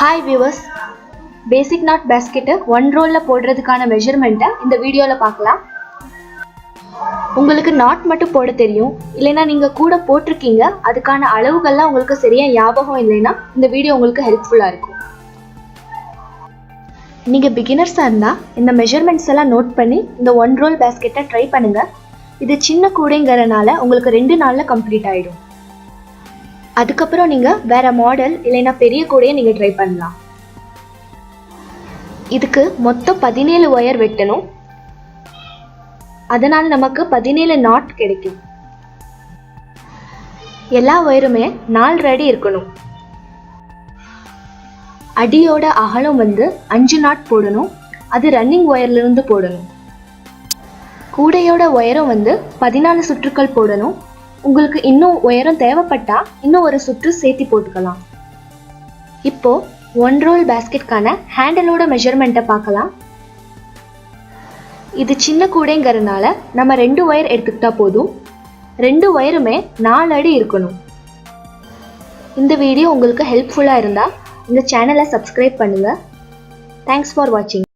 Hi viewers, basic knot basket one roll la போடுறதுக்கான மெஷர்மென்ட்ட இந்த வீடியோல பார்க்கலாம். உங்களுக்கு knot மட்டும் போட தெரியும் இல்லனா நீங்க கூட போட்டுருக்கீங்க அதுக்கான அளவுகள்லாம் உங்களுக்கு சரியா ஞாபகம் இல்லைனா இந்த வீடியோ உங்களுக்கு ஹெல்ப்ஃபுல்லா இருக்கும். நீங்க பிகினர்ஸா இருந்தா இந்த மெஷர்மென்ட்ஸ் எல்லாம் நோட் பண்ணி இந்த one roll basket ட்ரை பண்ணுங்க. இது சின்ன கூடைங்கறனால உங்களுக்கு 2 நாள்ல கம்ப்ளீட் ஆயிடும். அதுக்கப்புறம் நீங்க வேற மாடல் இல்லைனா பெரிய கூடையை நீங்க ட்ரை பண்ணலாம். இதுக்கு மொத்தம் 17 வயர் வெட்டணும். அதனால நமக்கு 17 நாட் கிடைக்கும். எல்லா வயருமே 4 அடி இருக்கணும். அடியோட அகலம் வந்து 5 நாட் போடணும். அது ரன்னிங் வயர்ல இருந்து போடணும். கூடையோட உயரம் வந்து 14 சுற்றுக்கள் போடணும். உங்களுக்கு இன்னும் உயரம் தேவைப்பட்டா இன்னும் ஒரு சுற்று சேர்த்து போட்டுக்கலாம். இப்போ ஒன் ரோல் பேஸ்கெட்கான ஹேண்டலோட மெஷர்மெண்ட்டை பார்க்கலாம். இது சின்ன கூடைங்கிறதுனால நம்ம 2 ஒயர் எடுத்துக்கிட்டா போதும். 2 ஒயருமே 4 அடி இருக்கணும். இந்த வீடியோ உங்களுக்கு ஹெல்ப்ஃபுல்லாக இருந்தால் இந்த சேனலை சப்ஸ்கிரைப் பண்ணுங்கள். தேங்க்ஸ் ஃபார் வாட்சிங்.